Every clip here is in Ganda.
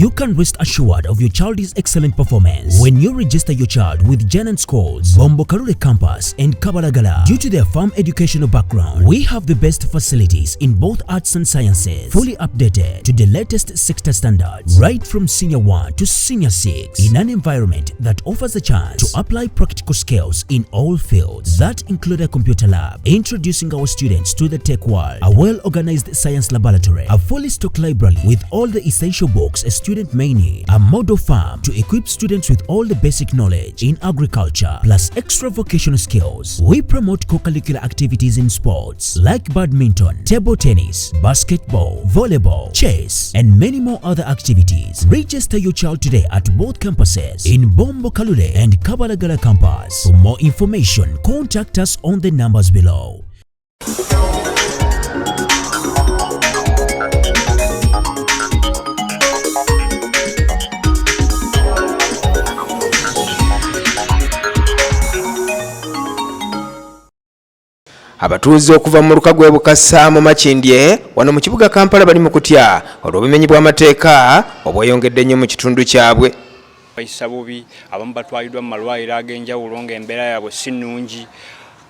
You can rest assured of your child's excellent performance when you register your child with Janan Schools, Abakulebeze Campus and Kabalagala. Due to their firm educational background, we have the best facilities in both arts and sciences, fully updated to the latest sector standards, right from Senior 1 to Senior 6, in an environment that offers a chance to apply practical skills in all fields. That include a computer lab, introducing our students to the tech world, a well-organized science laboratory, a fully stocked library with all the essential books a student may need, a model farm to equip students with all the basic knowledge in agriculture, plus extra vocational skills. We promote co-curricular activities in sports like badminton, table tennis, basketball, volleyball, chess, and many more other activities. Register your child today at both campuses in Abakulebeze and Kabalagala campus. For more information, contact us on the numbers below. Abatuuze okuva mu muluka gwe Bukasa mu Makindye wano mu kibuga Kampala bali mu kutya olwobumenyi bwamateeka obweyongedde nnyo mu kitundu kyabwe. Bayisa bubi, abamu batwaliddwa mu malwaliro ag'enjawulo ng'embeera yaabwe si nnungi.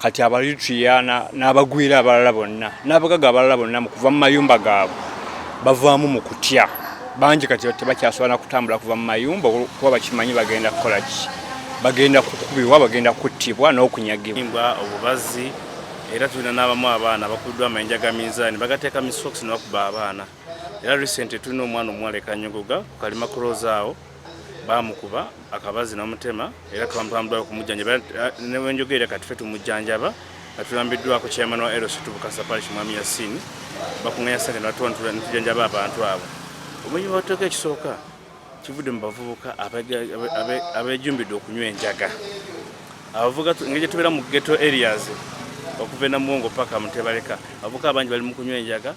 Kati abalituyana n'abagwira abalala bonna n'abagaga abalala bonna mu kuva mu mayumba gaabwe bavaamu mu kutya. Bangi kati tebakyasobola kutambula kuva mu mayumba kuba bakimanyi bagenda kukola ki. Bagenda kukubibwa, bagenda kuttibwa n'okunyagibwa. Obubazi era tulina n'abamu abaana bakuddwa amayinja ga minzaani bagateeka misoks ne bakuba abaana. Era recent tulina omwana omuwala Kanyogoga ku kalima kuloza awo bamukuba akabazi n'omutema era twamutambula okumujjanjaba ne wenjogerera kati ffe tumujjanjaba atulambiddwako chairman wa Bukasa parish Mwami Yasin bakunganya sente n'atujjanjaba abantu abo. Obumenyi bw'amateeka ekisooka kivudde mu bavubuka abeejumbidde okunywa enjaga. Abavubuka ng'egye tubeera mu ghetto areas okuva na Muwongo paka Mutebaleka abavubuka abangi bali mu kunywa enjaga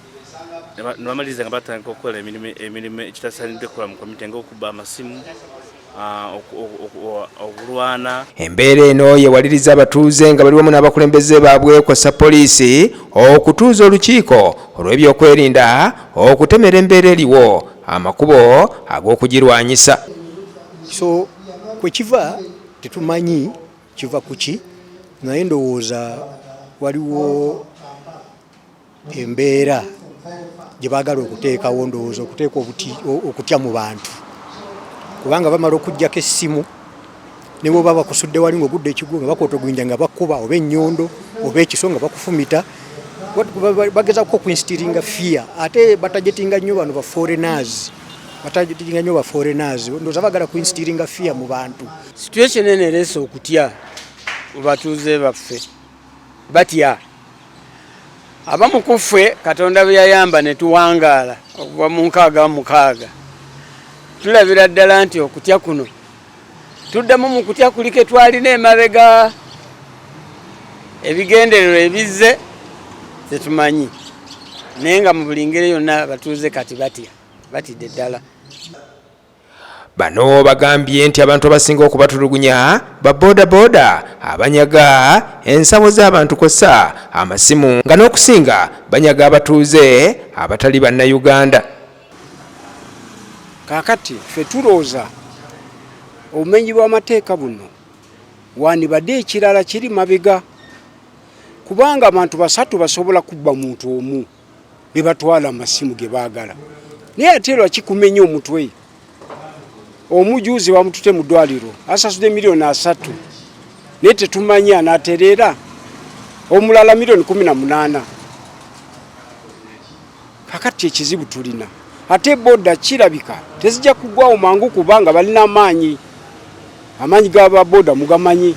ne bamaliriza nga batandika okukola emirimu ekitasaanidde kukola mu komite ng'okuba amasimu okulwana. Embeera eno yewaliriza abatuuze nga bali wamu n'abakulembeze baabwe kw'ossa poliisi okutuuza olukiiko olw'ebyokwerinda okutemera embeera eriwo amakubo ag'okugirwanyisa. So kwe kiva tetumanyi kiva kuki, naye ndowooza waliwo embeera gye baagala okuteekawo, ndowooza okuteeka okutya mu bantu. Kubanga bamala okuggyako essimu ne bw'oba bakusudde wali ng'ogudde ekigwo nga bakootogwinja nga bakuba oba ennyondo oba ekiso nga bakufumita, bagezaako okuinstiringa fear. Ate batajetinga nnyo bano ba foreigners, ndowooza bagala kuinstiringa fear mu bantu. Situation eno ereese okutya mu batuuze baffe, batya. Abamu ku ffe Katonda bye yayamba ne tuwangaala okuva mu 6 tulabira ddala nti okutya kuno tuddamu mu kutya kulike twalina emabega ebigendererwa ebizze tetumanyi, naye nga mu buli ngeri yonna abatuuze kati batidde ddala. Bano bagambye nti abantu abasinga okubatulugunya ba boda abanyaga ensawo z'abantu kw'ossa amasimu nga n'okusinga banyaga abatuuze abatali bannayuganda. Kakati ffe tulooza obumenyi bw'amateeka buno wandibadde ekirala kiri mabega, kubanga abantu 3 basobola kubba muntu omu ne batwala amasimu ge baagala. Naye ate lwaki kumenya omutwe? Omujuzi bamutute mu ddwaliro asasudde miliyoni 3 naye tetumanyi anaatereera, omulala miliyoni 18. Kakati ekizibu tulina. Ate boda kirabika tezijja kugwawo mangu kubanga balina amaanyi g'aba boda mugamanyi.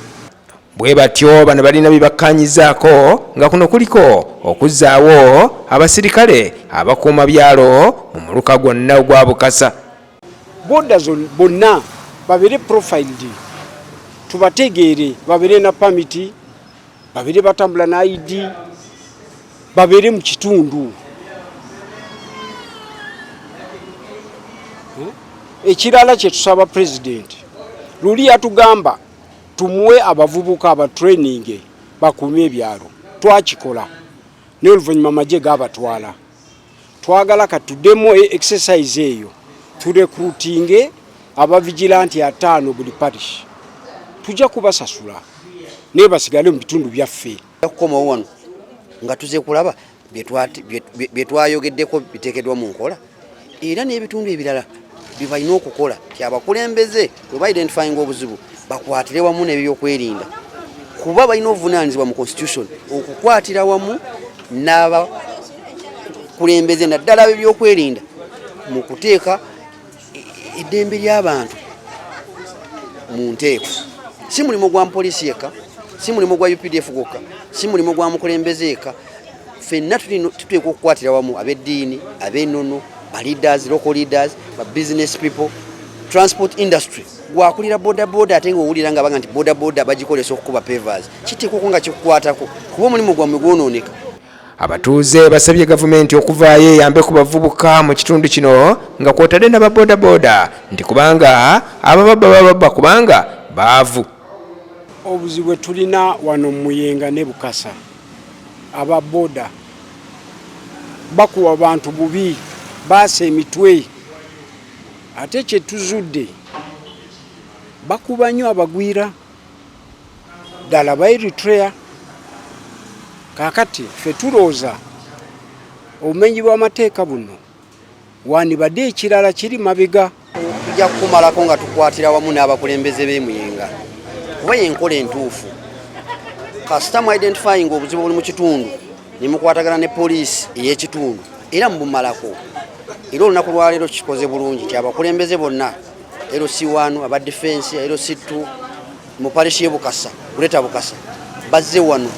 Bwe batyo bano balina bibakkaanyizaako nga kuno kuliko okuzzaawo abasirikale abakuuma byalo mu muluka gwonna ogwa Bukasa. Boda bonna babeere profiled, tubategeere, babeere na permit, babeere batambula na ID, babeere mu kitundu. Ekirala kye tusaba president luli yatugamba tumuwe abavubuka aba training bakuumye ebyalo, twakikola naye oluvannyuma amagye gaabatwala. Twagala katuddemu exercise eyo turekrutinge abavigilanti 5 buli parish tujja kubasasula naye basigale mu bitundu byaffe okukomawo wano nga tuze kulaba bye twayogeddeko biteekeddwa mu nkola era n'ebitundu ebirala bye balina okukola ti abakulembeze bwe ba-identifyinga obuzibu bakwatire wamu n'ebyokwerinda kuba balina obuvunaanyizibwa mu constitution okukwatira wamu n'abakulembeze naddala b'ebyokwerinda mu kuteeka eddembe ly'abantu mu nteeko si mulimu gwa mupoliisi yekka si mulimu gwa UPDF gwokka si mulimu gwa mukulembeze yekka ffenna tuteeka okukwatira wamu ab'eddiini ab'ennono ba leaders local leaders ba business people transport industry gwakulira boda ate ng'owulira nga baga nti boda bagikolesa okukuba pavers kiteekwa nga kikukwatako kuba omulimu gwammwe gwonooneka. Abatuuze basabye gavumenti okuvaayo eyambe ku bavubuka mu kitundu kino nga kwotadde n'ababodaboda nti kubanga ababba kubanga baavu. Obuzibu tulina wano Muyenga ne Bukasa ababoda bakuwa abantu bubi baasa emitwe ate kye tuzudde bakuba nnyo abagwira ddala ba Eritrea. Kakati ffe tulooza obumenyi bw'amateeka buno wandibadde ekirala kiri mabega. Tujja kukumalako nga tukwatira wamu n'abakulembeze b'e Muyenga kuba yenkola entuufu kasita mu identifying obuzibu buli mu kitundu ne mukwatagana ne poliisi ey'ekitundu era mubumalako. Era olunaku lwaleero kikoze bulungi ti abakulembeze bonna LC1 aba defense LC2 mu parish y'e Bukasa kuleta Bukasa bazze wano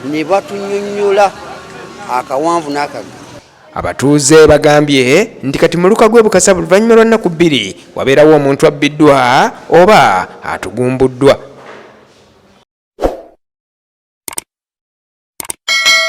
ne batunyonnyola akawanvu n'akaga. Abatuuze bagambye nti kati muluka gw'e Bukasa oluvannyuma lwa nnaku 2 wabeerawo omuntu abbiddwa oba atugumbuddwa.